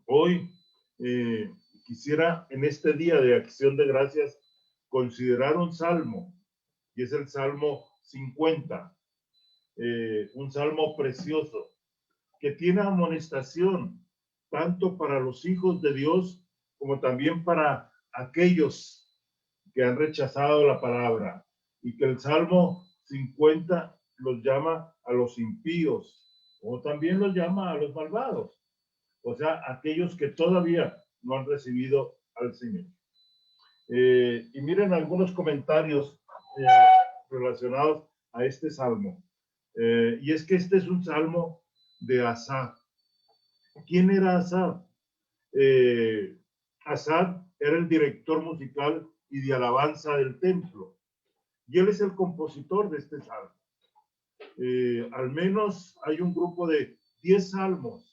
Hoy quisiera en este día de acción de gracias considerar un salmo, y es el Salmo 50, un salmo precioso que tiene amonestación tanto para los hijos de Dios como también para aquellos que han rechazado la palabra, y que el Salmo 50 los llama a los impíos, o también los llama a los malvados, o sea, aquellos que todavía no han recibido al Señor. Y miren algunos comentarios relacionados a este salmo. Y es que este es un salmo de Asaf. ¿Quién era Asaf? Asaf era el director musical y de alabanza del templo. Y él es el compositor de este salmo. Al menos hay un grupo de 10 salmos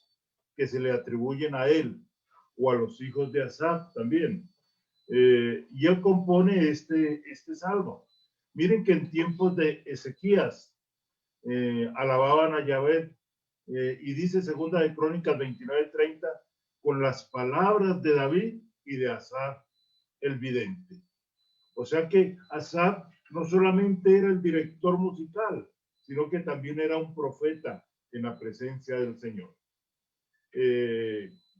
que se le atribuyen a él o a los hijos de Asaf también. Y él compone este salmo. Miren que en tiempos de Ezequías alababan a Yahvé, y dice segunda de Crónicas 29:30, con las palabras de David y de Asaf el vidente. O sea que Asaf no solamente era el director musical, sino que también era un profeta en la presencia del Señor.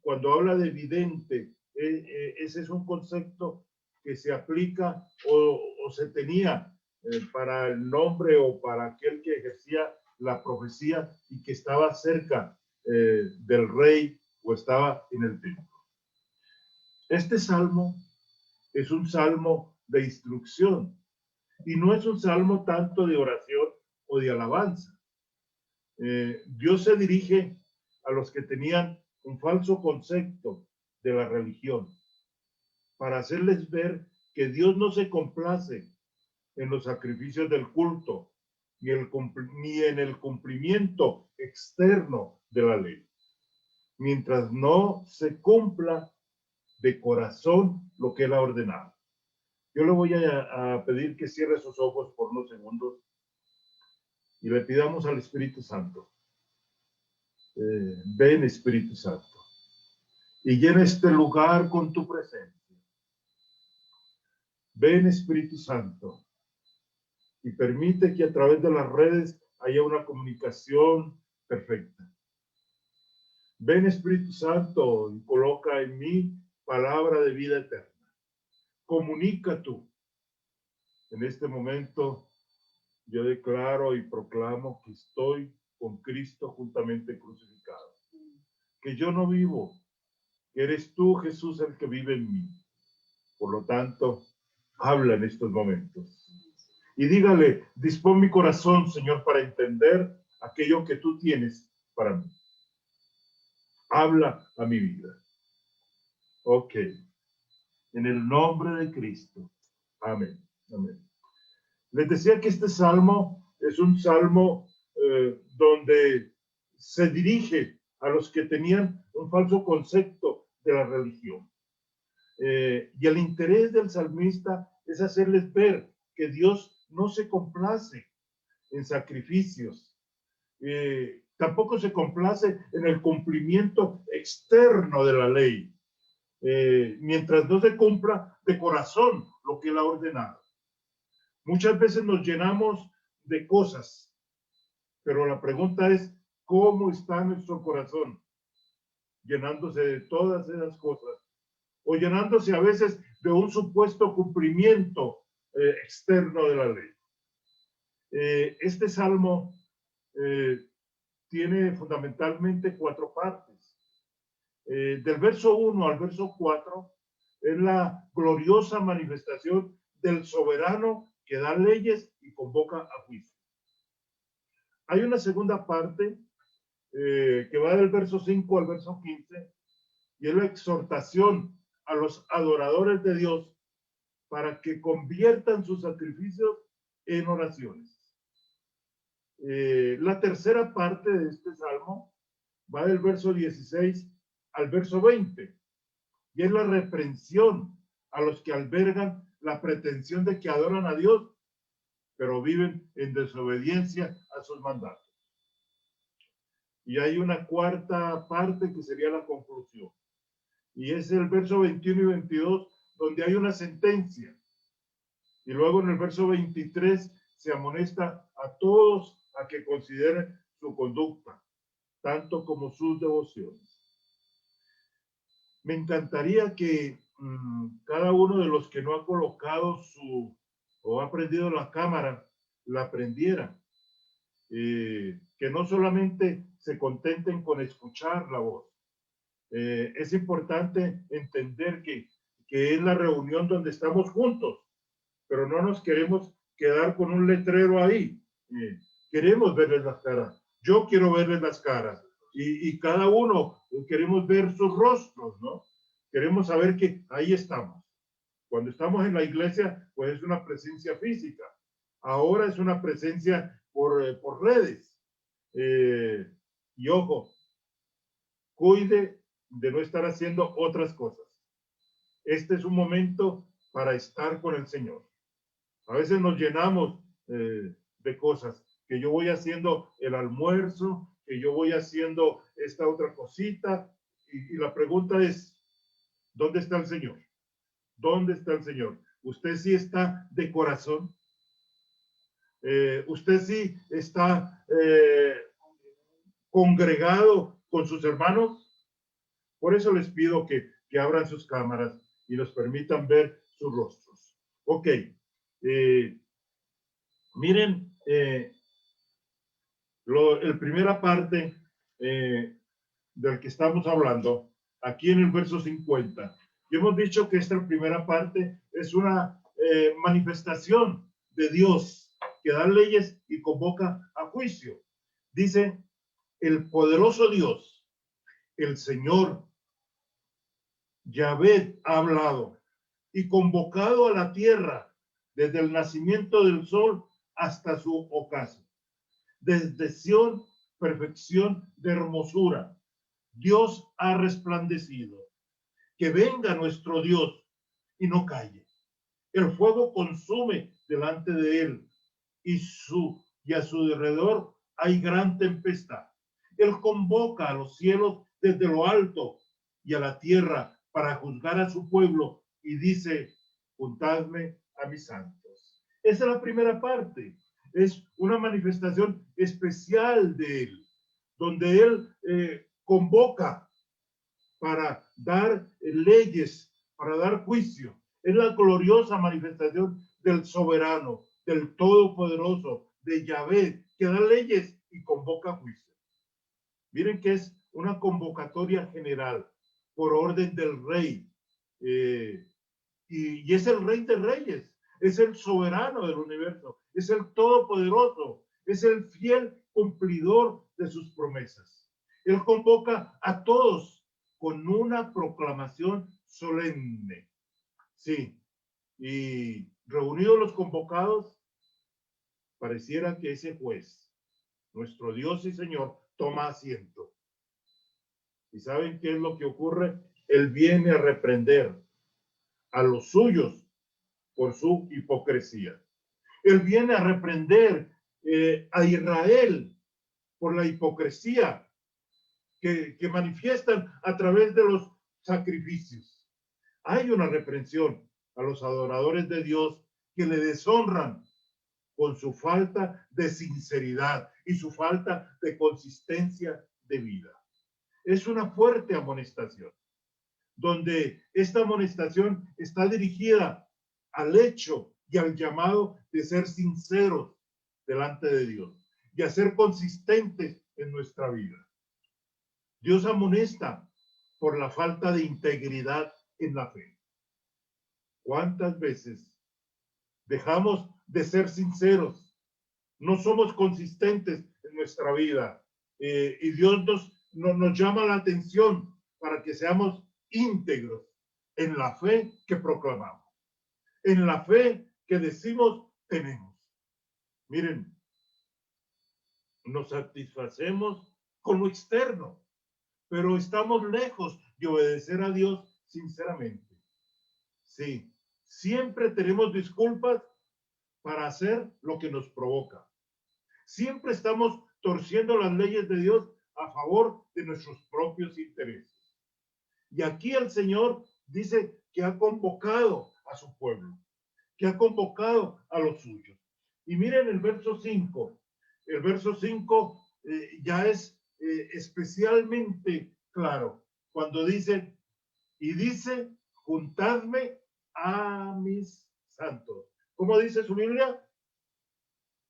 Cuando habla de vidente, ese es un concepto que se aplica o se tenía para el nombre o para aquel que ejercía la profecía y que estaba cerca del rey o estaba en el templo. Este salmo es un salmo de instrucción y no es un salmo tanto de oración o de alabanza. Dios se dirige a los que tenían un falso concepto de la religión para hacerles ver que Dios no se complace en los sacrificios del culto ni en el cumplimiento externo de la ley, mientras no se cumpla de corazón lo que Él ha ordenado. Yo le voy a pedir que cierre sus ojos por unos segundos y le pidamos al Espíritu Santo. Ven, Espíritu Santo, y llena este lugar con tu presencia. Ven, Espíritu Santo, y permite que a través de las redes haya una comunicación perfecta. Ven, Espíritu Santo, y coloca en mí palabra de vida eterna. Comunica tú. En este momento yo declaro y proclamo que estoy con Cristo juntamente crucificado. Que yo no vivo, que eres tú, Jesús, el que vive en mí. Por lo tanto, habla en estos momentos. Y dígale, dispón mi corazón, Señor, para entender aquello que tú tienes para mí. Habla a mi vida. Ok. En el nombre de Cristo. Amén. Amén. Les decía que este salmo es un salmo donde se dirige a los que tenían un falso concepto de la religión. Y el interés del salmista es hacerles ver que Dios no se complace en sacrificios, tampoco se complace en el cumplimiento externo de la ley, mientras no se cumpla de corazón lo que Él ha ordenado. Muchas veces nos llenamos de cosas, pero la pregunta es, ¿cómo está nuestro corazón? Llenándose de todas esas cosas, o llenándose a veces de un supuesto cumplimiento externo de la ley. Este salmo tiene fundamentalmente 4 partes. Del verso 1 al verso 4 es la gloriosa manifestación del soberano que da leyes y convoca a juicio. Hay una segunda parte que va del verso 5 al verso 15 y es la exhortación a los adoradores de Dios para que conviertan sus sacrificios en oraciones. La tercera parte de este salmo va del verso 16 al verso 20 y es la reprensión a los que albergan la pretensión de que adoran a Dios, pero viven en desobediencia a sus mandatos. Y hay una cuarta parte que sería la conclusión. Y es el verso 21 y 22 donde hay una sentencia. Y luego en el verso 23 se amonesta a todos a que consideren su conducta, tanto como sus devociones. Me encantaría que cada uno de los que no ha colocado o ha prendido la cámara, la prendiera. Que no solamente se contenten con escuchar la voz. Es importante entender que es la reunión donde estamos juntos, pero no nos queremos quedar con un letrero ahí. Queremos verles las caras. Yo quiero verles las caras. Y cada uno queremos ver sus rostros, ¿no? Queremos saber que ahí estamos. Cuando estamos en la iglesia, pues es una presencia física. Ahora es una presencia por redes. Y ojo, cuide de no estar haciendo otras cosas. Este es un momento para estar con el Señor. A veces nos llenamos de cosas, que yo voy haciendo el almuerzo, que yo voy haciendo esta otra cosita, y la pregunta es, ¿dónde está el Señor? ¿Dónde está el Señor? ¿Usted sí está de corazón? ¿Usted sí está congregado con sus hermanos? Por eso les pido que abran sus cámaras y nos permitan ver sus rostros. Ok. Miren, el primera parte del que estamos hablando, aquí en el verso 50, y hemos dicho que esta primera parte es una manifestación de Dios que da leyes y convoca a juicio. Dice, el poderoso Dios, el Señor, Yahvé ha hablado y convocado a la tierra desde el nacimiento del sol hasta su ocaso. Desde Sión, perfección de hermosura. Dios ha resplandecido. Que venga nuestro Dios y no calle. El fuego consume delante de él y a su alrededor hay gran tempestad. Él convoca a los cielos desde lo alto y a la tierra para juzgar a su pueblo y dice, juntadme a mis santos. Esa es la primera parte. Es una manifestación especial de él, donde él convoca para dar leyes, para dar juicio. Es la gloriosa manifestación del soberano, del todopoderoso, de Yahvé, que da leyes y convoca juicio. Miren que es una convocatoria general por orden del rey. Y es el rey de reyes, es el soberano del universo, es el todopoderoso, es el fiel cumplidor de sus promesas. Él convoca a todos con una proclamación solemne. Sí, y reunidos los convocados, pareciera que ese juez, nuestro Dios y Señor, toma asiento. ¿Y saben qué es lo que ocurre? Él viene a reprender a los suyos por su hipocresía. Él viene a reprender a Israel por la hipocresía que manifiestan a través de los sacrificios. Hay una reprensión a los adoradores de Dios que le deshonran con su falta de sinceridad y su falta de consistencia de vida. Es una fuerte amonestación, donde esta amonestación está dirigida al hecho y al llamado de ser sinceros delante de Dios y a ser consistentes en nuestra vida. Dios amonesta por la falta de integridad en la fe. ¿Cuántas veces dejamos de ser sinceros? No somos consistentes en nuestra vida y Dios nos llama la atención para que seamos íntegros en la fe que proclamamos, en la fe que decimos tenemos. Miren, nos satisfacemos con lo externo, pero estamos lejos de obedecer a Dios sinceramente. Sí, siempre tenemos disculpas para hacer lo que nos provoca. Siempre estamos torciendo las leyes de Dios a favor de nuestros propios intereses. Y aquí el Señor dice que ha convocado a su pueblo, que ha convocado a los suyos. Y miren el verso 5. El verso 5 ya es especialmente claro cuando dice, y dice, juntadme a mis santos. ¿Cómo dice su Biblia?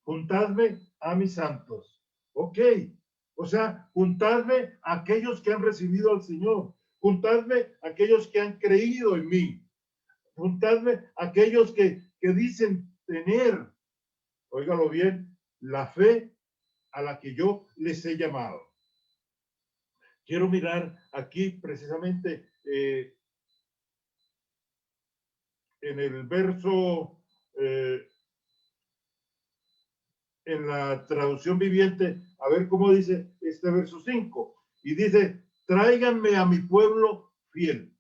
Juntadme a mis santos. Ok. O sea, juntadme a aquellos que han recibido al Señor. Juntadme a aquellos que han creído en mí. Juntadme a aquellos que dicen tener, óigalo bien, la fe a la que yo les he llamado. Quiero mirar aquí precisamente en el verso, en la traducción viviente, a ver cómo dice este verso 5. Y dice, tráiganme a mi pueblo fiel.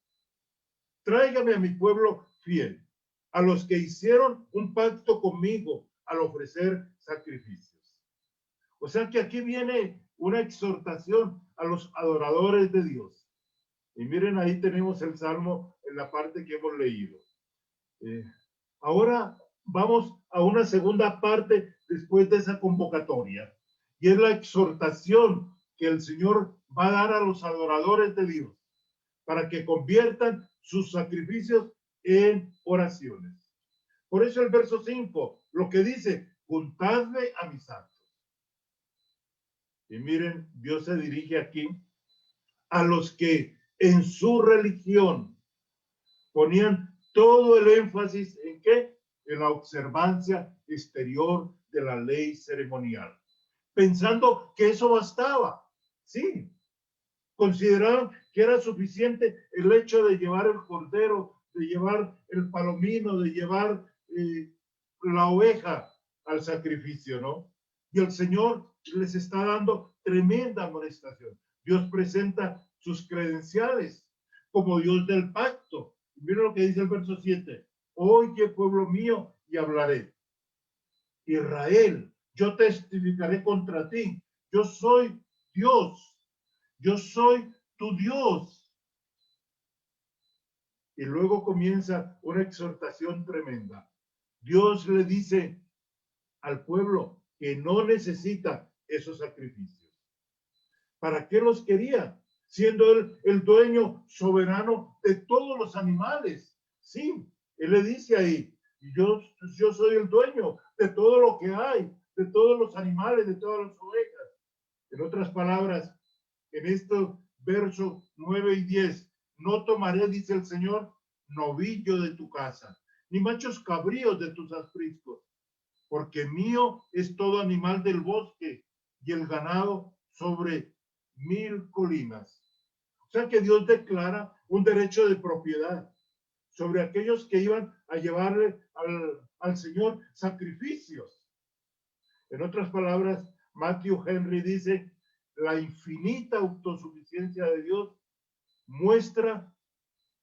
Tráiganme a mi pueblo fiel, a los que hicieron un pacto conmigo al ofrecer sacrificios. O sea que aquí viene una exhortación a los adoradores de Dios. Y miren, ahí tenemos el Salmo en la parte que hemos leído. Ahora vamos a una segunda parte después de esa convocatoria. Y es la exhortación que el Señor va a dar a los adoradores de Dios para que conviertan sus sacrificios en oraciones. Por eso el verso 5, lo que dice, juntadme a mis santos. Y miren, Dios se dirige aquí a los que en su religión ponían todo el énfasis en ¿qué? En la observancia exterior de la ley ceremonial, pensando que eso bastaba. Sí, consideraron que era suficiente el hecho de llevar el cordero, de llevar el palomino, de llevar la oveja al sacrificio, ¿no? Y el Señor les está dando tremenda amonestación. Dios presenta sus credenciales como Dios del pacto. Mira lo que dice el verso 7. Oye, pueblo mío, y hablaré. Israel, yo testificaré contra ti. Yo soy Dios. Yo soy tu Dios. Y luego comienza una exhortación tremenda. Dios le dice al pueblo que no necesita esos sacrificios. ¿Para qué los quería? Siendo él el dueño soberano de todos los animales. Sí, él le dice ahí, yo soy el dueño de todo lo que hay, de todos los animales, de todas las ovejas. En otras palabras, en estos versos 9 y 10, no tomaré, dice el Señor, novillo de tu casa, ni machos cabríos de tus apriscos, porque mío es todo animal del bosque y el ganado sobre 1000 colinas. O sea que Dios declara un derecho de propiedad sobre aquellos que iban a llevarle al Señor sacrificios. En otras palabras, Matthew Henry dice, la infinita autosuficiencia de Dios muestra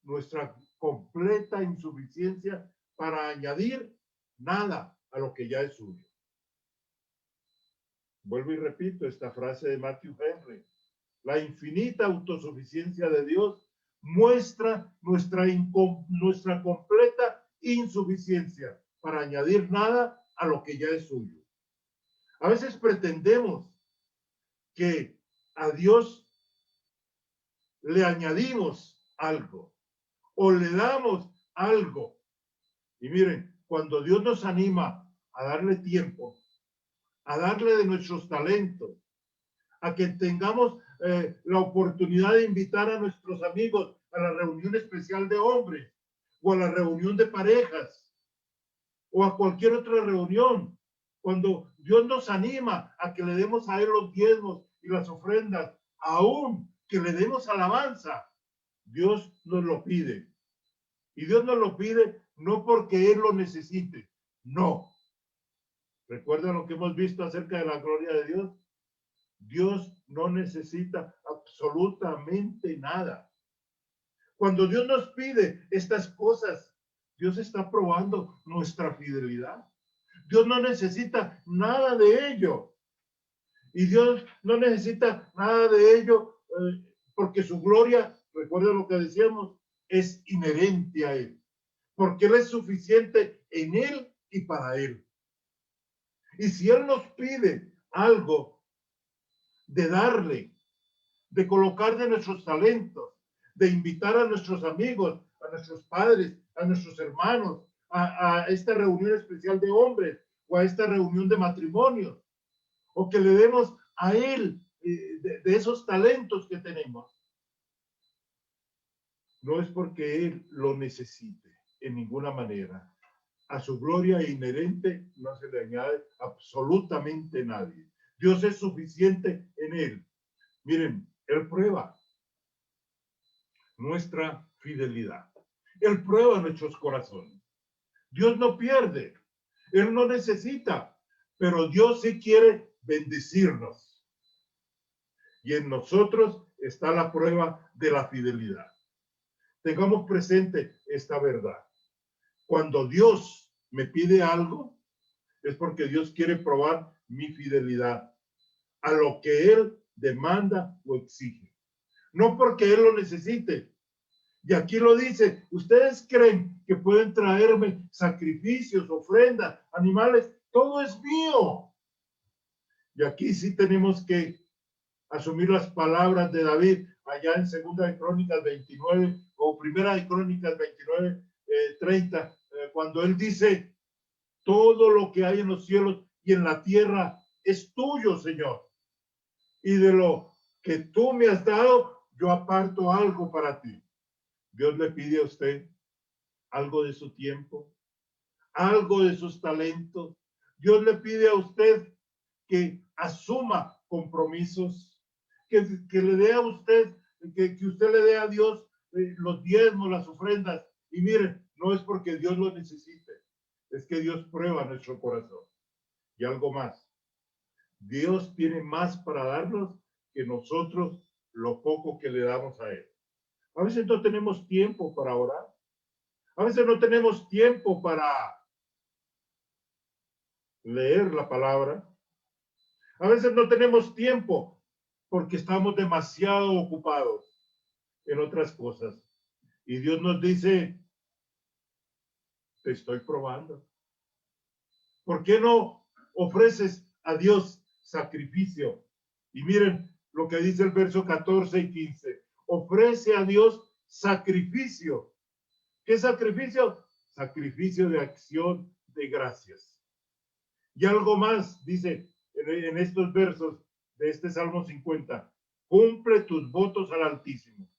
nuestra completa insuficiencia para añadir nada a lo que ya es suyo. Vuelvo y repito esta frase de Matthew Henry. La infinita autosuficiencia de Dios muestra nuestra completa insuficiencia para añadir nada a lo que ya es suyo. A veces pretendemos que a Dios le añadimos algo o le damos algo. Y miren, cuando Dios nos anima a darle tiempo, a darle de nuestros talentos, a que tengamos la oportunidad de invitar a nuestros amigos a la reunión especial de hombres o a la reunión de parejas o a cualquier otra reunión. Cuando Dios nos anima a que le demos a Él los diezmos y las ofrendas, aún que le demos alabanza, Dios nos lo pide. Y Dios nos lo pide no porque Él lo necesite, no. ¿Recuerdan lo que hemos visto acerca de la gloria de Dios? Dios no necesita absolutamente nada. Cuando Dios nos pide estas cosas, Dios está probando nuestra fidelidad. Dios no necesita nada de ello. Y Dios no necesita nada de ello porque su gloria recuerda lo que decíamos, es inherente a Él, porque Él es suficiente en Él y para Él. Y si Él nos pide algo de darle, de colocar de nuestros talentos, de invitar a nuestros amigos, a nuestros padres, a nuestros hermanos, a esta reunión especial de hombres o a esta reunión de matrimonios, o que le demos a Él de esos talentos que tenemos, no es porque Él lo necesite en ninguna manera. A su gloria inherente no se le añade absolutamente nadie. Dios es suficiente en Él. Miren, Él prueba nuestra fidelidad. Él prueba nuestros corazones. Dios no pierde. Él no necesita, pero Dios sí quiere bendecirnos. Y en nosotros está la prueba de la fidelidad. Tengamos presente esta verdad. Cuando Dios me pide algo, es porque Dios quiere probar mi fidelidad a lo que Él demanda o exige. No porque Él lo necesite. Y aquí lo dice, ¿ustedes creen que pueden traerme sacrificios, ofrendas, animales? Todo es mío. Y aquí sí tenemos que asumir las palabras de David allá en Segunda de Crónicas 29 o Primera de Crónicas 29, 30, cuando él dice, todo lo que hay en los cielos y en la tierra es tuyo, Señor. Y de lo que tú me has dado, yo aparto algo para ti. Dios le pide a usted algo de su tiempo, algo de sus talentos. Dios le pide a usted que asuma compromisos, que le dé a usted, que usted le dé a Dios los diezmos, las ofrendas. Y miren, no es porque Dios lo necesite, es que Dios prueba nuestro corazón. Y algo más, Dios tiene más para darnos que nosotros lo poco que le damos a Él. A veces no tenemos tiempo para orar. A veces no tenemos tiempo para leer la palabra. A veces no tenemos tiempo porque estamos demasiado ocupados en otras cosas. Y Dios nos dice, te estoy probando. ¿Por qué no ofreces a Dios sacrificio? Y miren lo que dice el verso 14 y 15. Ofrece a Dios sacrificio. ¿Qué sacrificio? Sacrificio de acción de gracias. Y algo más, dice en estos versos de este Salmo 50. Cumple tus votos al Altísimo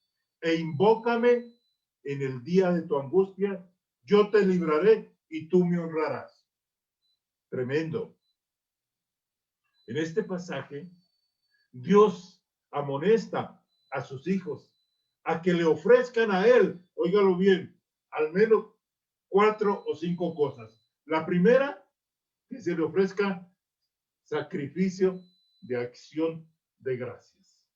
e invócame en el día de tu angustia. Yo te libraré y tú me honrarás. Tremendo. En este pasaje, Dios amonesta a sus hijos a que le ofrezcan a Él, óigalo bien, al menos 4 o 5 cosas. La primera, que se le ofrezca sacrificio de acción de gracias.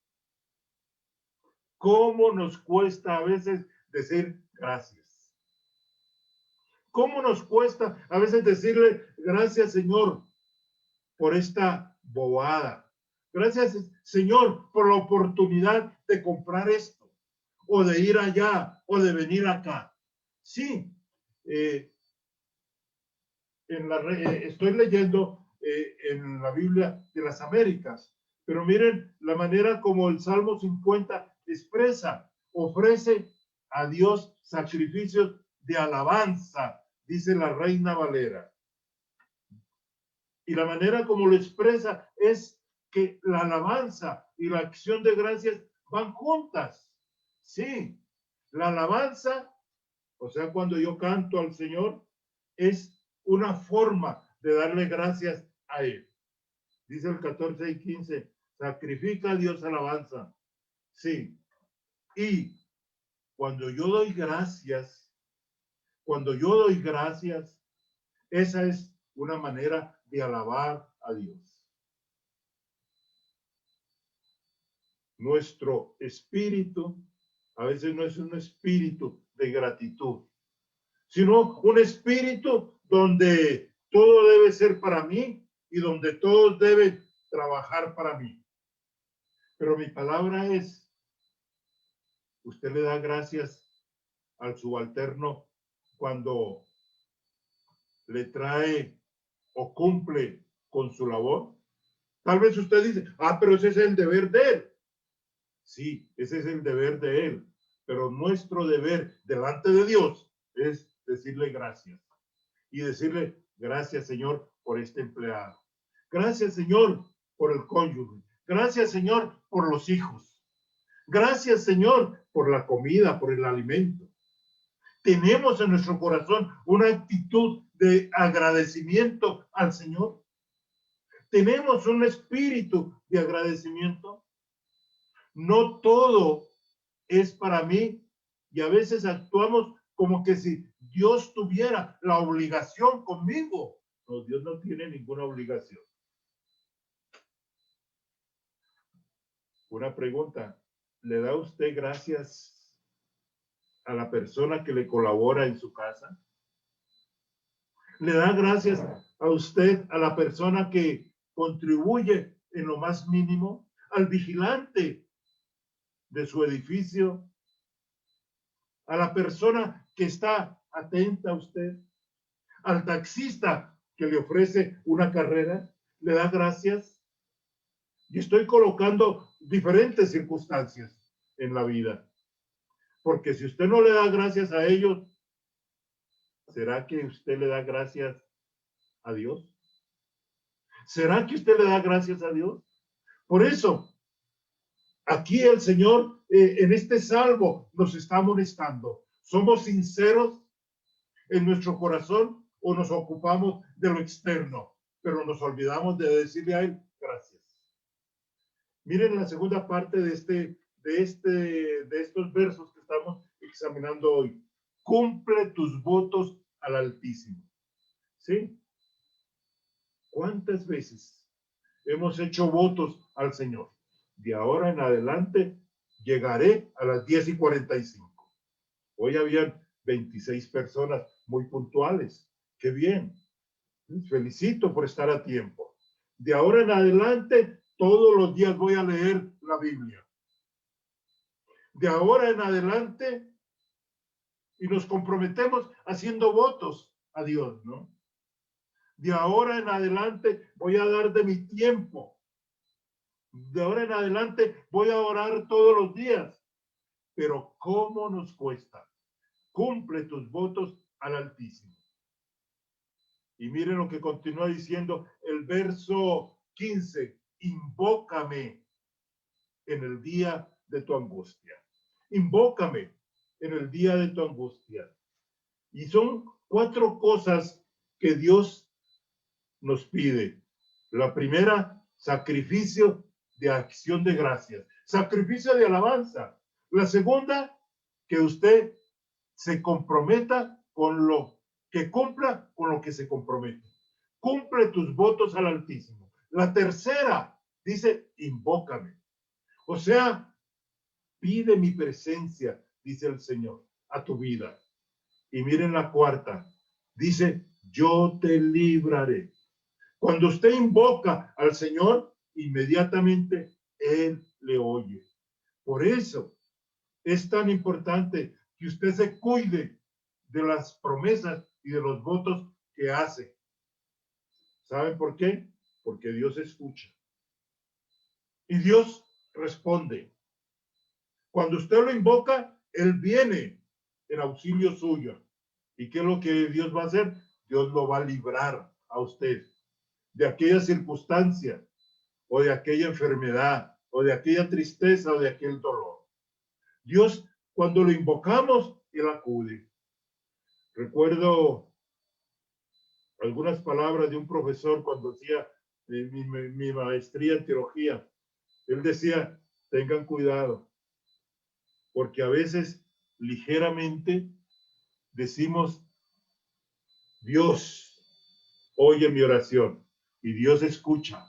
¿Cómo nos cuesta a veces decir gracias? ¿Cómo nos cuesta a veces decirle gracias, Señor, por esta bobada? Gracias, Señor, por la oportunidad de comprar esto, o de ir allá, o de venir acá. Sí, estoy leyendo en la Biblia de las Américas, pero miren la manera como el Salmo 50 expresa, ofrece a Dios sacrificios de alabanza, dice la Reina Valera. Y la manera como lo expresa es que la alabanza y la acción de gracias van juntas. Sí, la alabanza, o sea, cuando yo canto al Señor, es una forma de darle gracias a Él. Dice el 14 y 15, sacrifica a Dios alabanza. Sí, y cuando yo doy gracias, esa es una manera de alabar a Dios. Nuestro espíritu a veces no es un espíritu de gratitud, sino un espíritu donde todo debe ser para mí y donde todos deben trabajar para mí. Pero mi palabra es, Usted le da gracias al subalterno cuando le trae o cumple con su labor. Tal vez usted dice, pero ese es el deber de él. Sí, ese es el deber de él. Pero nuestro deber delante de Dios es decirle gracias. Y decirle, gracias, Señor, por este empleado. Gracias, Señor, por el cónyuge. Gracias, Señor, por los hijos. Gracias, Señor, por la comida, por el alimento. Tenemos en nuestro corazón una actitud de agradecimiento al Señor. Tenemos un espíritu de agradecimiento. No todo es para mí y a veces actuamos como que si Dios tuviera la obligación conmigo. No, Dios no tiene ninguna obligación. Una pregunta, ¿le da usted gracias a la persona que le colabora en su casa? ¿Le da gracias a usted, a la persona que contribuye en lo más mínimo, al vigilante de su edificio, a la persona que está atenta a usted, al taxista que le ofrece una carrera? ¿Le da gracias? Y estoy colocando diferentes circunstancias en la vida, porque si usted no le da gracias a ellos, ¿será que usted le da gracias a Dios? ¿Será que usted le da gracias a Dios? Por eso, aquí el Señor en este salmo nos está amonestando. ¿Somos sinceros en nuestro corazón o nos ocupamos de lo externo, pero nos olvidamos de decirle a Él gracias? Miren la segunda parte de estos versos que estamos examinando hoy. Cumple tus votos al Altísimo. ¿Sí? ¿Cuántas veces hemos hecho votos al Señor? De ahora en adelante llegaré a las 10:45. Hoy habían 26 personas muy puntuales. ¡Qué bien! Les felicito por estar a tiempo. De ahora en adelante, todos los días voy a leer la Biblia. De ahora en adelante, y nos comprometemos haciendo votos a Dios, ¿no? De ahora en adelante voy a dar de mi tiempo. De ahora en adelante voy a orar todos los días. Pero ¿cómo nos cuesta? Cumple tus votos al Altísimo. Y miren lo que continúa diciendo el verso 15. Invócame en el día de tu angustia. Invócame en el día de tu angustia. Y son 4 cosas que Dios nos pide. La primera, sacrificio de acción de gracias. Sacrificio de alabanza. La segunda, que usted se comprometa con lo que cumpla con lo que se compromete. Cumple tus votos al Altísimo. La tercera dice, invócame. O sea, pide mi presencia, dice el Señor, a tu vida. Y miren la cuarta, dice, yo te libraré. Cuando usted invoca al Señor, inmediatamente Él le oye. Por eso es tan importante que usted se cuide de las promesas y de los votos que hace. ¿Saben por qué? Porque Dios escucha. Y Dios responde. Cuando usted lo invoca, Él viene en auxilio suyo. ¿Y qué es lo que Dios va a hacer? Dios lo va a librar a usted de aquella circunstancia o de aquella enfermedad o de aquella tristeza o de aquel dolor. Dios, cuando lo invocamos, Él acude. Recuerdo algunas palabras de un profesor cuando hacía mi maestría en teología. Él decía, tengan cuidado, porque a veces ligeramente decimos, Dios oye mi oración y Dios escucha,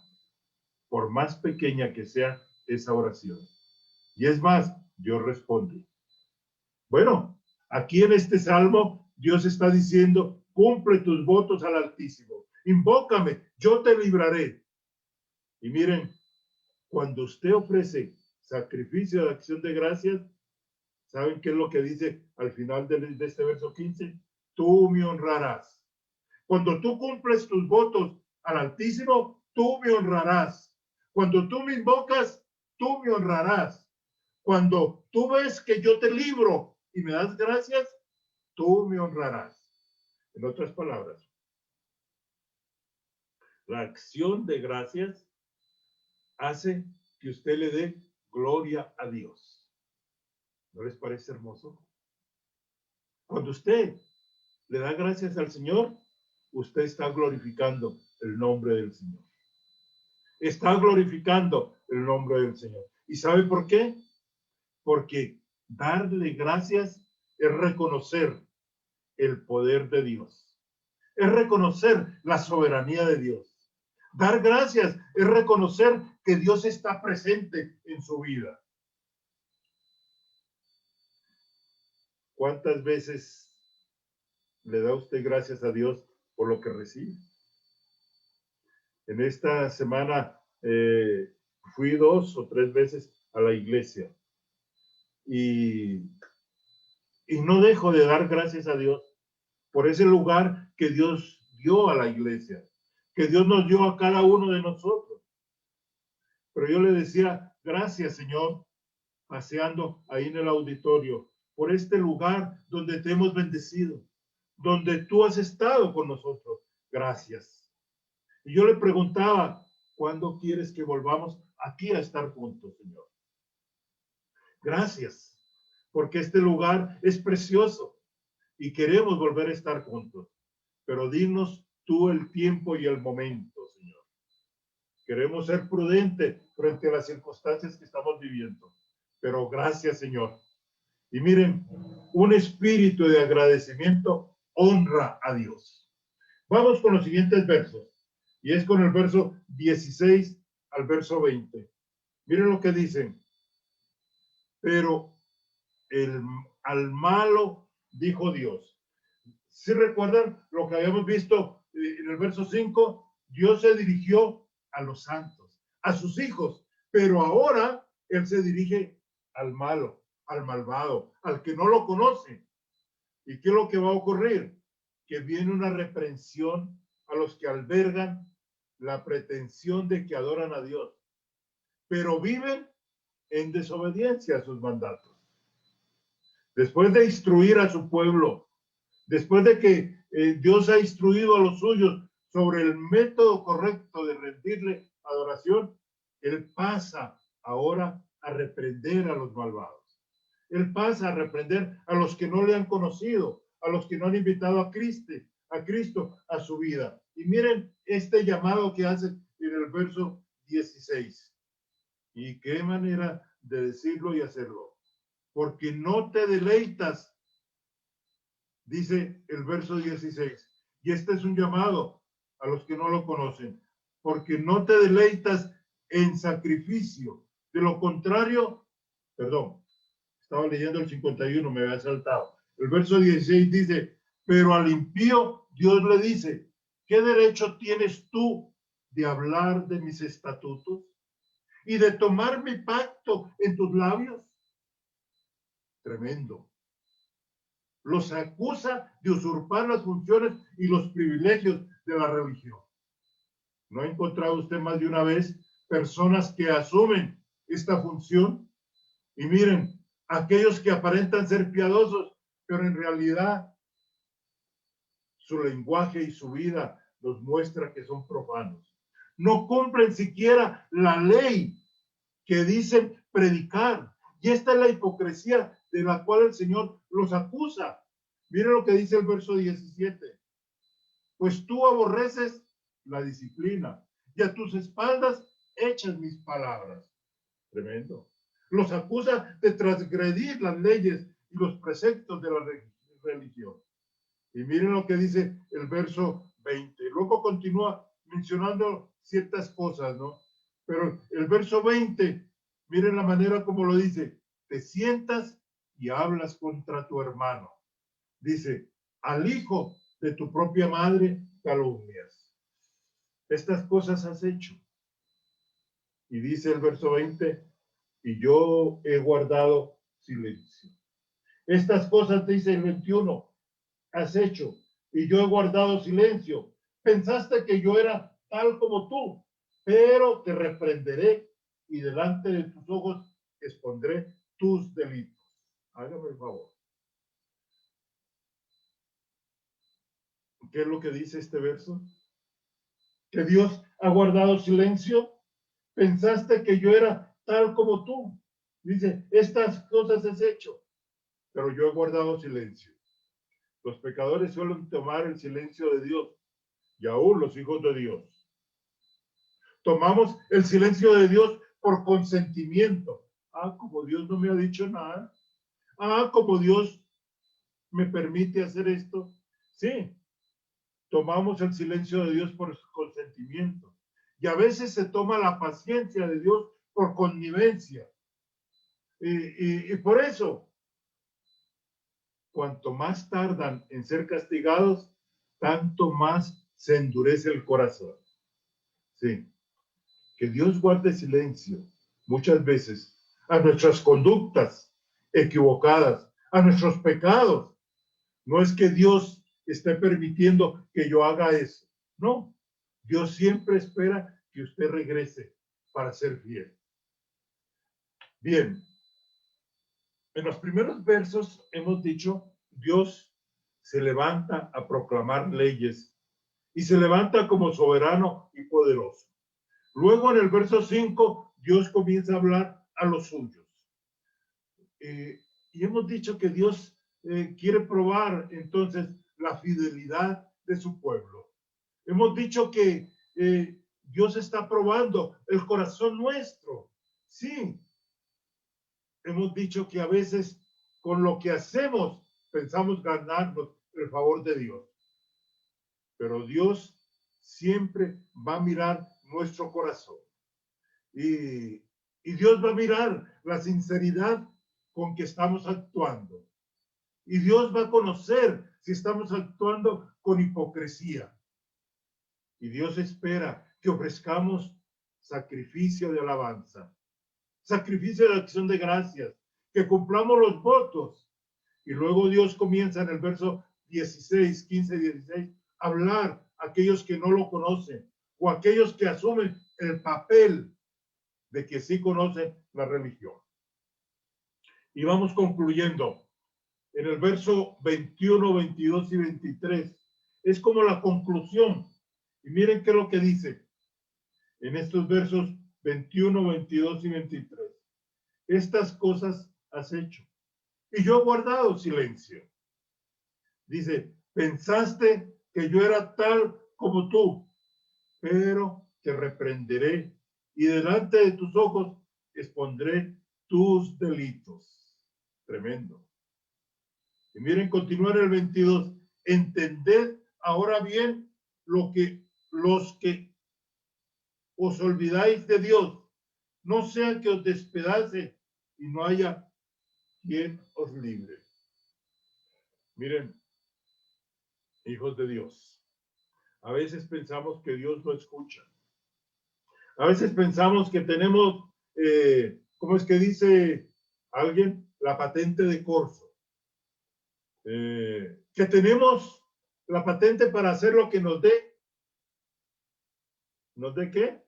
por más pequeña que sea esa oración. Y es más, Dios responde. Bueno, aquí en este salmo, Dios está diciendo, cumple tus votos al Altísimo. Invócame, yo te libraré. Y miren, cuando usted ofrece sacrificio de acción de gracias, ¿Saben qué es lo que dice al final de este verso 15? Tú me honrarás. Cuando tú cumples tus votos al Altísimo, tú me honrarás. Cuando tú me invocas, tú me honrarás. Cuando tú ves que yo te libro y me das gracias, tú me honrarás. En otras palabras, la acción de gracias hace que usted le dé gloria a Dios. ¿No les parece hermoso? Cuando usted le da gracias al Señor, usted está glorificando el nombre del Señor. Está glorificando el nombre del Señor. ¿Y sabe por qué? Porque darle gracias es reconocer el poder de Dios. Es reconocer la soberanía de Dios. Dar gracias es reconocer que Dios está presente en su vida. ¿Cuántas veces le da usted gracias a Dios por lo que recibe? En esta semana fui 2 o 3 veces a la iglesia y no dejo de dar gracias a Dios por ese lugar que Dios dio a la iglesia, que Dios nos dio a cada uno de nosotros. Pero yo le decía, gracias Señor, paseando ahí en el auditorio, por este lugar donde te hemos bendecido, donde tú has estado con nosotros. Gracias. Y yo le preguntaba, ¿cuándo quieres que volvamos aquí a estar juntos, Señor? Gracias, porque este lugar es precioso y queremos volver a estar juntos. Pero dinos tú el tiempo y el momento, Señor. Queremos ser prudentes frente a las circunstancias que estamos viviendo. Pero gracias, Señor. Y miren, un espíritu de agradecimiento honra a Dios. Vamos con los siguientes versos. Y es con el verso 16 al verso 20. Miren lo que dicen. Pero al malo dijo Dios. Si recuerdan lo que habíamos visto en el verso 5, Dios se dirigió a los santos, a sus hijos, pero ahora Él se dirige al malo, al malvado, al que no lo conoce. ¿Y qué es lo que va a ocurrir? Que viene una reprensión a los que albergan la pretensión de que adoran a Dios, pero viven en desobediencia a sus mandatos. Después de instruir a su pueblo, después de que Dios ha instruido a los suyos sobre el método correcto de rendirle adoración, Él pasa ahora a reprender a los malvados. Él pasa a reprender a los que no le han conocido, a los que no han invitado a Cristo a su vida. Y miren este llamado que hace en el verso 16. Y qué manera de decirlo y hacerlo. Porque no te deleitas, dice el verso 16. Y este es un llamado a los que no lo conocen. Porque no te deleitas en sacrificio. De lo contrario, perdón, estaba leyendo el 51, me había saltado. El verso 16 dice, pero al impío Dios le dice, ¿qué derecho tienes tú de hablar de mis estatutos y de tomar mi pacto en tus labios? Tremendo. Los acusa de usurpar las funciones y los privilegios de la religión. ¿No ha encontrado usted más de una vez personas que asumen esta función? Y miren, aquellos que aparentan ser piadosos, pero en realidad su lenguaje y su vida nos muestra que son profanos. No cumplen siquiera la ley que dicen predicar. Y esta es la hipocresía de la cual el Señor los acusa. Miren lo que dice el verso 17. Pues tú aborreces la disciplina y a tus espaldas echas mis palabras. Tremendo. Los acusa de transgredir las leyes y los preceptos de la religión. Y miren lo que dice el verso 20. Luego continúa mencionando ciertas cosas, ¿no? Pero el verso 20, miren la manera como lo dice. Te sientas y hablas contra tu hermano. Dice, al hijo de tu propia madre calumnias. Estas cosas has hecho. Y dice el verso 20, y yo he guardado silencio. Estas cosas, dice el 21, has hecho, y yo he guardado silencio. Pensaste que yo era tal como tú, pero te reprenderé y delante de tus ojos expondré tus delitos. Hágame el favor. ¿Qué es lo que dice este verso? Que Dios ha guardado silencio. Pensaste que yo era tal como tú. Dice, estas cosas has hecho, pero yo he guardado silencio. Los pecadores suelen tomar el silencio de Dios y aún los hijos de Dios. Tomamos el silencio de Dios por consentimiento. Ah, como Dios no me ha dicho nada. Ah, como Dios me permite hacer esto. Sí, tomamos el silencio de Dios por consentimiento. Y a veces se toma la paciencia de Dios por connivencia. Y por eso, cuanto más tardan en ser castigados, tanto más se endurece el corazón. Sí, que Dios guarde silencio muchas veces a nuestras conductas equivocadas, a nuestros pecados. No es que Dios esté permitiendo que yo haga eso. No, Dios siempre espera que usted regrese para ser fiel. Bien, en los primeros versos hemos dicho, Dios se levanta a proclamar leyes y se levanta como soberano y poderoso. Luego en el verso 5, Dios comienza a hablar a los suyos. Y hemos dicho que Dios quiere probar entonces la fidelidad de su pueblo. Hemos dicho que Dios está probando el corazón nuestro. Sí, hemos dicho que a veces con lo que hacemos pensamos ganarnos el favor de Dios. Pero Dios siempre va a mirar nuestro corazón. Y Dios va a mirar la sinceridad con que estamos actuando. Y Dios va a conocer si estamos actuando con hipocresía. Y Dios espera que ofrezcamos sacrificio de alabanza, sacrificio de acción de gracias, que cumplamos los votos. Y luego Dios comienza en el verso 16, 15, 16, a hablar a aquellos que no lo conocen o a aquellos que asumen el papel de que sí conocen la religión. Y vamos concluyendo. En el verso 21, 22 y 23. Es como la conclusión. Y miren qué es lo que dice en estos versos 21, 22 y 23. Estas cosas has hecho. Y yo he guardado silencio. Dice, pensaste que yo era tal como tú, pero te reprenderé y delante de tus ojos expondré tus delitos. Tremendo. Y miren, continúa en el 22. Entended ahora bien los que os olvidáis de Dios, no sea que os despedace y no haya quien os libre. Miren, hijos de Dios, a veces pensamos que Dios no escucha. A veces pensamos que tenemos, ¿cómo es que dice alguien? La patente de corso. Que tenemos la patente para hacer lo que nos dé. ¿Nos dé qué?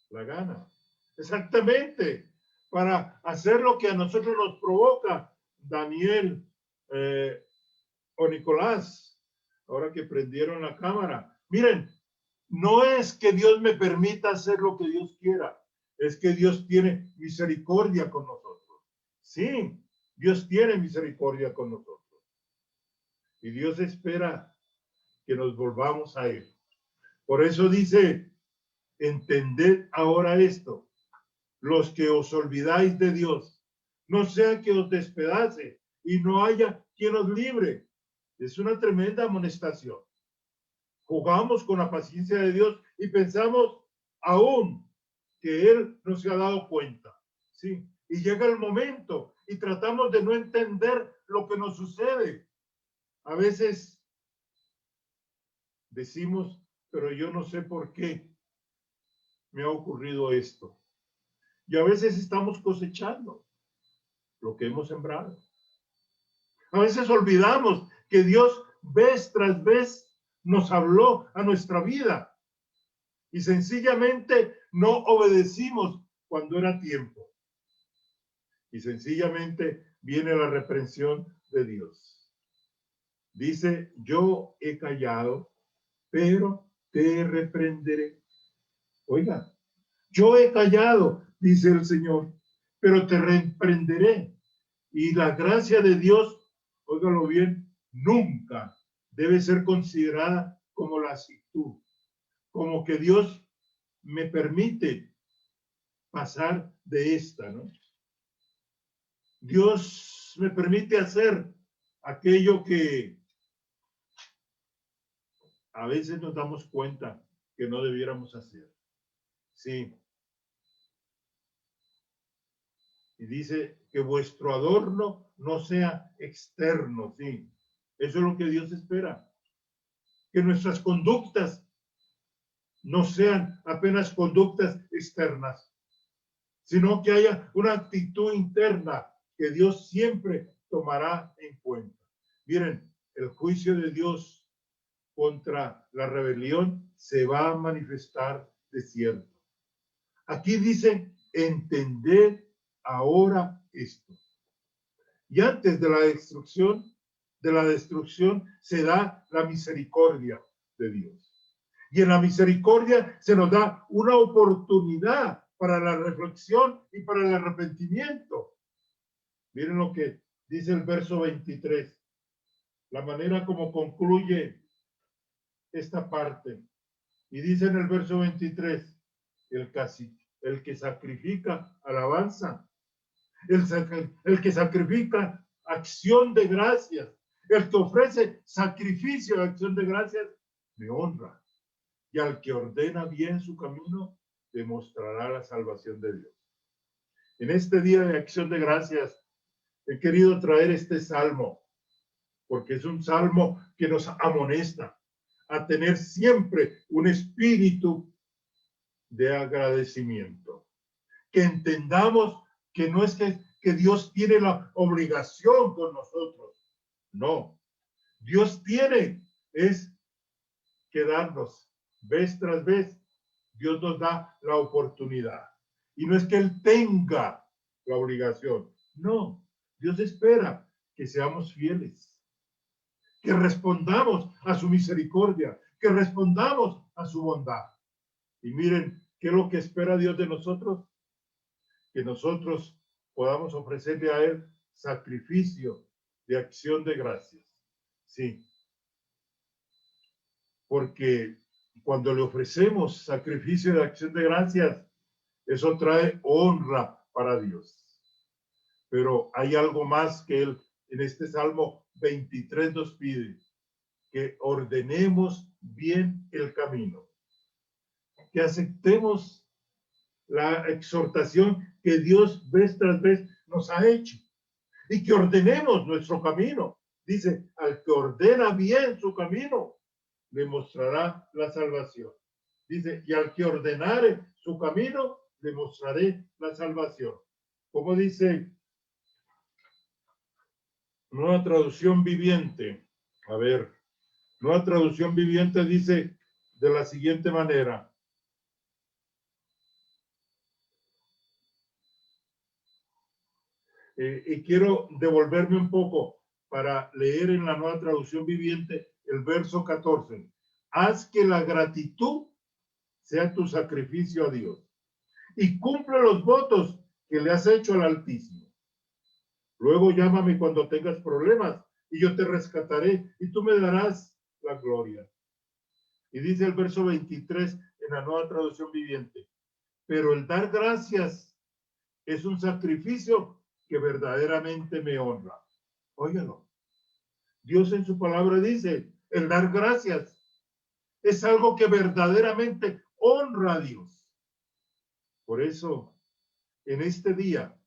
La gana. Exactamente. Para hacer lo que a nosotros nos provoca. Daniel o Nicolás, ahora que prendieron la cámara. Miren, no es que Dios me permita hacer lo que Dios quiera. Es que Dios tiene misericordia con nosotros. Sí, Dios tiene misericordia con nosotros. Y Dios espera que nos volvamos a Él. Por eso dice, entended ahora esto, los que os olvidáis de Dios, no sea que os despedace y no haya quien os libre. Es una tremenda amonestación. Jugamos con la paciencia de Dios y pensamos aún que Él no se ha dado cuenta. ¿Sí? Y llega el momento y tratamos de no entender lo que nos sucede. A veces decimos, pero yo no sé por qué me ha ocurrido esto. Y a veces estamos cosechando. lo que hemos sembrado. A veces olvidamos que Dios vez tras vez nos habló a nuestra vida y sencillamente no obedecimos cuando era tiempo. Y sencillamente viene la reprensión de Dios. Dice, yo he callado, pero te reprenderé. Oiga, yo he callado, dice el Señor, pero te reprenderé. Y la gracia de Dios, óigalo bien, nunca debe ser considerada como lasitud, como que Dios me permite pasar de esta, ¿no? Dios me permite hacer aquello que a veces nos damos cuenta que no debiéramos hacer. Sí. Y dice que vuestro adorno no sea externo, sí. Eso es lo que Dios espera. Que nuestras conductas no sean apenas conductas externas, sino que haya una actitud interna que Dios siempre tomará en cuenta. Miren, el juicio de Dios contra la rebelión se va a manifestar de cierto. Aquí dice, entended ahora esto. Y antes de la destrucción se da la misericordia de Dios. Y en la misericordia se nos da una oportunidad para la reflexión y para el arrepentimiento. Miren lo que dice el verso 23, la manera como concluye esta parte. Y dice en el verso 23, el que sacrifica alabanza, el que sacrifica acción de gracias, el que ofrece sacrificio de acción de gracias, me honra. Y al que ordena bien su camino, demostrará la salvación de Dios. En este día de acción de gracias, he querido traer este salmo, porque es un salmo que nos amonesta a tener siempre un espíritu de agradecimiento. Que entendamos que no es que Dios tiene la obligación con nosotros. No. Dios tiene es que darnos vez tras vez. Dios nos da la oportunidad. Y no es que Él tenga la obligación. No. Dios espera que seamos fieles. Que respondamos a su misericordia. Que respondamos a su bondad. Y miren, ¿qué es lo que espera Dios de nosotros? Que nosotros podamos ofrecerle a Él sacrificio de acción de gracias. Sí. Porque cuando le ofrecemos sacrificio de acción de gracias, eso trae honra para Dios. Pero hay algo más que Él en este Salmo 23 nos pide, que ordenemos bien el camino, que aceptemos la exhortación que Dios vez tras vez nos ha hecho y que ordenemos nuestro camino. Dice, al que ordena bien su camino, le mostrará la salvación. Dice, y al que ordenare su camino, le mostraré la salvación. Como dice Nueva Traducción Viviente. A ver, Nueva Traducción Viviente dice de la siguiente manera. Y quiero devolverme un poco para leer en la Nueva Traducción Viviente el verso 14. Haz que la gratitud sea tu sacrificio a Dios y cumple los votos que le has hecho al Altísimo. Luego llámame cuando tengas problemas y yo te rescataré y tú me darás la gloria. Y dice el verso 23 en la Nueva Traducción Viviente. Pero el dar gracias es un sacrificio que verdaderamente me honra. Óyalo. Dios en su palabra dice, el dar gracias es algo que verdaderamente honra a Dios. Por eso, en este día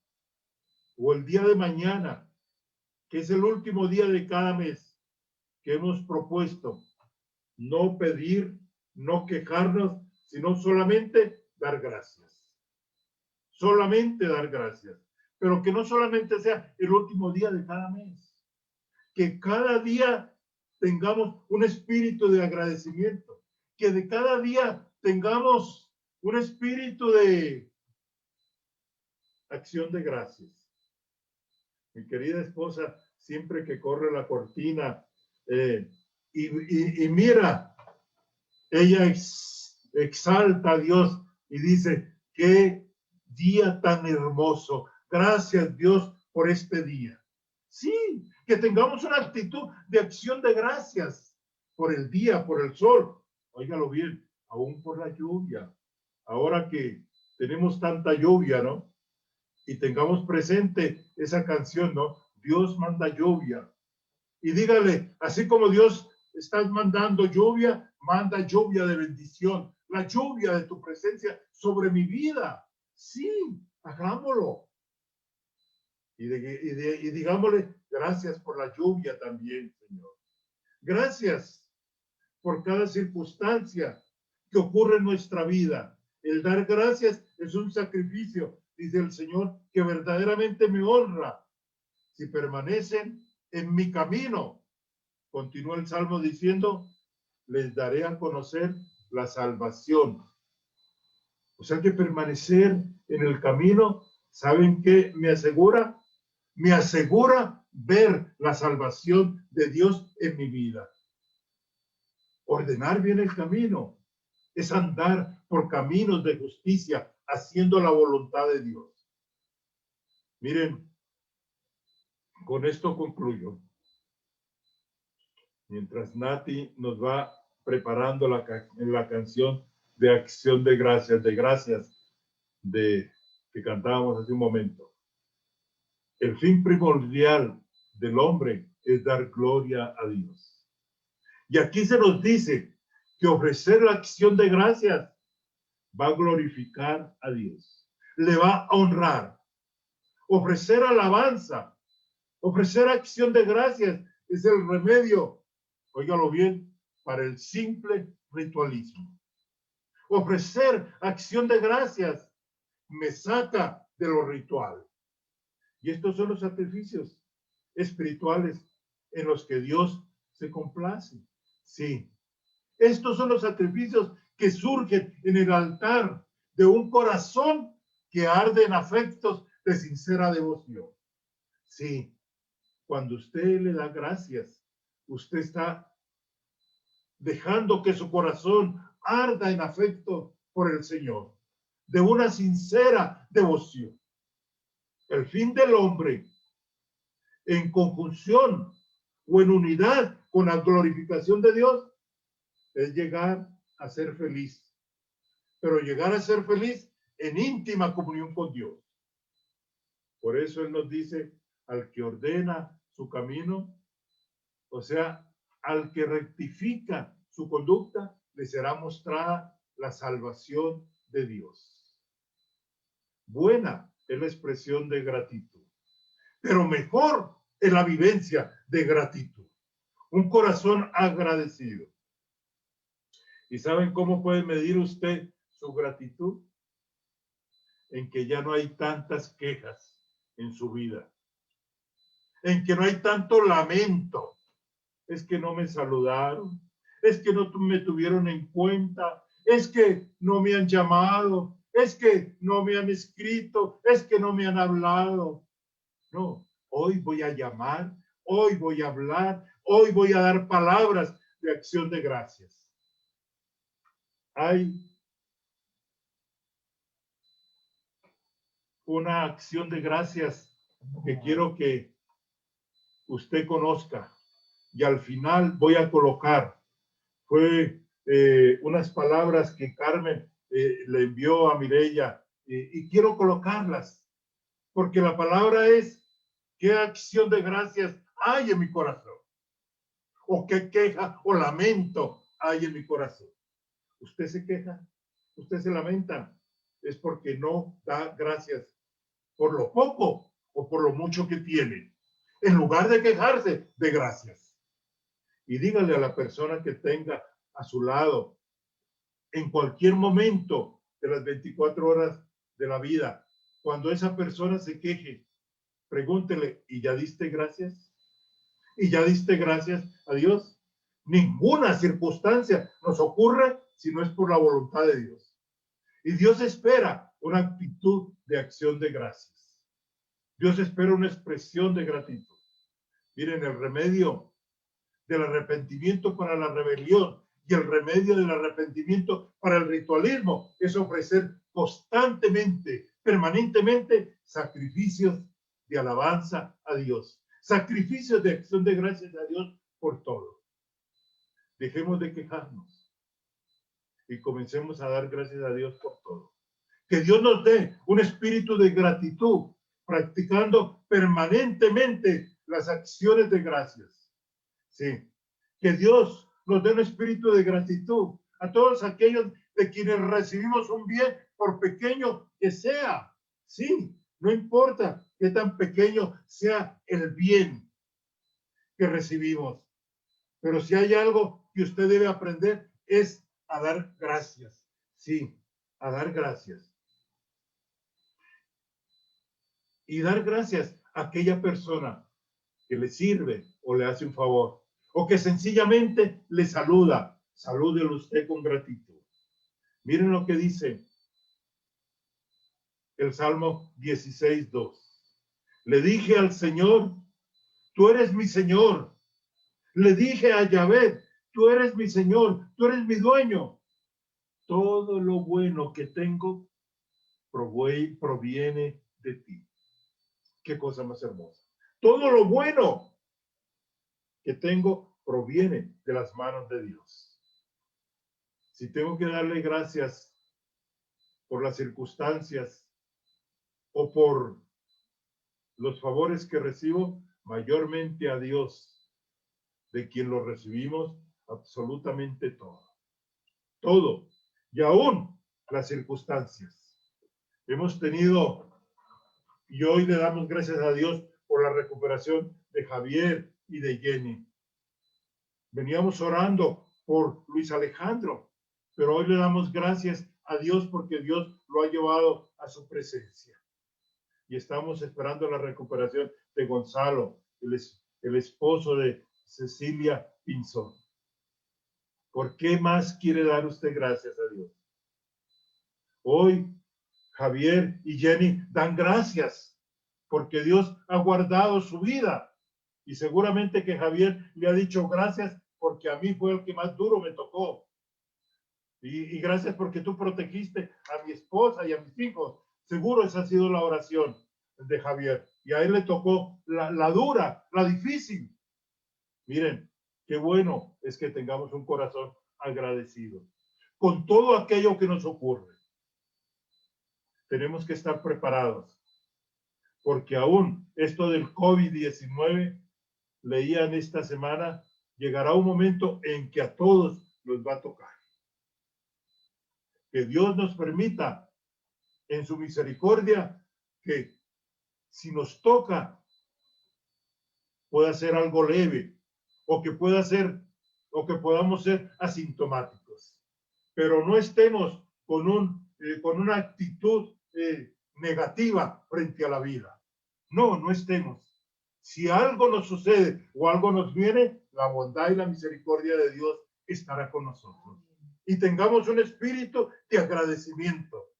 o el día de mañana, que es el último día de cada mes, que hemos propuesto no pedir, no quejarnos, sino solamente dar gracias. Solamente dar gracias. pero que no solamente sea el último día de cada mes, que cada día tengamos un espíritu de agradecimiento, que de cada día tengamos un espíritu de acción de gracias. Mi querida esposa, siempre que corre la cortina y mira, ella exalta a Dios y dice, qué día tan hermoso. Gracias, Dios, por este día. Sí, que tengamos una actitud de acción de gracias por el día, por el sol. Óigalo bien, aún por la lluvia. Ahora que tenemos tanta lluvia, ¿no? Y tengamos presente esa canción, ¿no? Dios manda lluvia. Y dígale, así como Dios está mandando lluvia, manda lluvia de bendición, la lluvia de tu presencia sobre mi vida. Sí, hagámoslo. Y digámosle, gracias por la lluvia también, Señor. Gracias por cada circunstancia que ocurre en nuestra vida. El dar gracias es un sacrificio, dice el Señor, que verdaderamente me honra. Si permanecen en mi camino, continúa el Salmo diciendo, les daré a conocer la salvación. O sea que permanecer en el camino, ¿saben qué me asegura? Me asegura ver la salvación de Dios en mi vida. Ordenar bien el camino es andar por caminos de justicia, haciendo la voluntad de Dios. Miren, con esto concluyo. Mientras Nati nos va preparando la canción de acción de gracias que cantábamos hace un momento. El fin primordial del hombre es dar gloria a Dios. Y aquí se nos dice que ofrecer la acción de gracias va a glorificar a Dios, le va a honrar. Ofrecer alabanza, ofrecer acción de gracias es el remedio, óigalo bien, para el simple ritualismo. Ofrecer acción de gracias me saca de lo ritual. Y estos son los sacrificios espirituales en los que Dios se complace. Sí, estos son los sacrificios que surgen en el altar de un corazón que arde en afectos de sincera devoción. Sí, cuando usted le da gracias, usted está dejando que su corazón arda en afecto por el Señor, de una sincera devoción. El fin del hombre, en conjunción o en unidad con la glorificación de Dios, es llegar a ser feliz. Pero llegar a ser feliz en íntima comunión con Dios. Por eso Él nos dice, al que ordena su camino, o sea, al que rectifica su conducta, le será mostrada la salvación de Dios. Buena es la expresión de gratitud, pero mejor es la vivencia de gratitud. Un corazón agradecido. ¿Y saben cómo puede medir usted su gratitud? En que ya no hay tantas quejas en su vida, en que no hay tanto lamento. Es que no me saludaron, es que no me tuvieron en cuenta, es que no me han llamado, es que no me han escrito, es que no me han hablado. No, hoy voy a llamar, hoy voy a hablar, hoy voy a dar palabras de acción de gracias. Hay una acción de gracias que quiero que usted conozca y al final voy a colocar. Fue unas palabras que Carmen le envió a Mireya y quiero colocarlas porque la palabra es qué acción de gracias hay en mi corazón o qué queja o lamento hay en mi corazón. Usted se queja, usted se lamenta, es porque no da gracias por lo poco o por lo mucho que tiene, en lugar de quejarse, de gracias. Y dígale a la persona que tenga a su lado, en cualquier momento de las 24 horas de la vida, cuando esa persona se queje, pregúntele, ¿y ya diste gracias? ¿Y ya diste gracias a Dios? Ninguna circunstancia nos ocurre si no es por la voluntad de Dios. Y Dios espera una actitud de acción de gracias. Dios espera una expresión de gratitud. Miren, el remedio del arrepentimiento para la rebelión y el remedio del arrepentimiento para el ritualismo es ofrecer constantemente, permanentemente, sacrificios de alabanza a Dios, sacrificios de acción de gracias a Dios por todo. Dejemos de quejarnos y comencemos a dar gracias a Dios por todo. Que Dios nos dé un espíritu de gratitud, practicando permanentemente las acciones de gracias. Sí, que Dios nos dé un espíritu de gratitud a todos aquellos de quienes recibimos un bien, por pequeño que sea. Sí, no importa qué tan pequeño sea el bien que recibimos. Pero si hay algo que usted debe aprender es a dar gracias. Sí, a dar gracias. Y dar gracias a aquella persona que le sirve o le hace un favor, o que sencillamente le saluda. Salúdelo usted con gratitud. Miren lo que dice el Salmo 16:2. Le dije al Señor, tú eres mi Señor. Le dije a Yahvé, tú eres mi Señor, tú eres mi dueño. Todo lo bueno que tengo proviene de ti. Qué cosa más hermosa. Todo lo bueno que tengo proviene de las manos de Dios. Si tengo que darle gracias por las circunstancias o por los favores que recibo, mayormente a Dios, de quien lo recibimos absolutamente todo. Todo. Y aún las circunstancias. Hemos tenido, y hoy le damos gracias a Dios por la recuperación de Javier y de Jenny. Veníamos orando por Luis Alejandro, pero hoy le damos gracias a Dios porque Dios lo ha llevado a su presencia. Y estamos esperando la recuperación de Gonzalo, el esposo de Cecilia Pinzón. ¿Por qué más quiere dar usted gracias a Dios? Hoy Javier y Jenny dan gracias porque Dios ha guardado su vida. Y seguramente que Javier le ha dicho gracias porque a mí fue el que más duro me tocó. Y gracias porque tú protegiste a mi esposa y a mis hijos. Seguro esa ha sido la oración de Javier. Y a él le tocó la dura, la difícil. Miren, qué bueno es que tengamos un corazón agradecido con todo aquello que nos ocurre. Tenemos que estar preparados, porque aún esto del COVID-19, leían esta semana, llegará un momento en que a todos nos va a tocar. Que Dios nos permita, en su misericordia, que si nos toca, pueda ser algo leve, o que pueda ser, o que podamos ser asintomáticos. Pero no estemos con una actitud negativa frente a la vida. No, no estemos. Si algo nos sucede o algo nos viene, la bondad y la misericordia de Dios estará con nosotros. Y tengamos un espíritu de agradecimiento,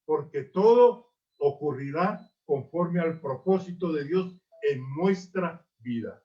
porque todo ocurrirá conforme al propósito de Dios en nuestra vida.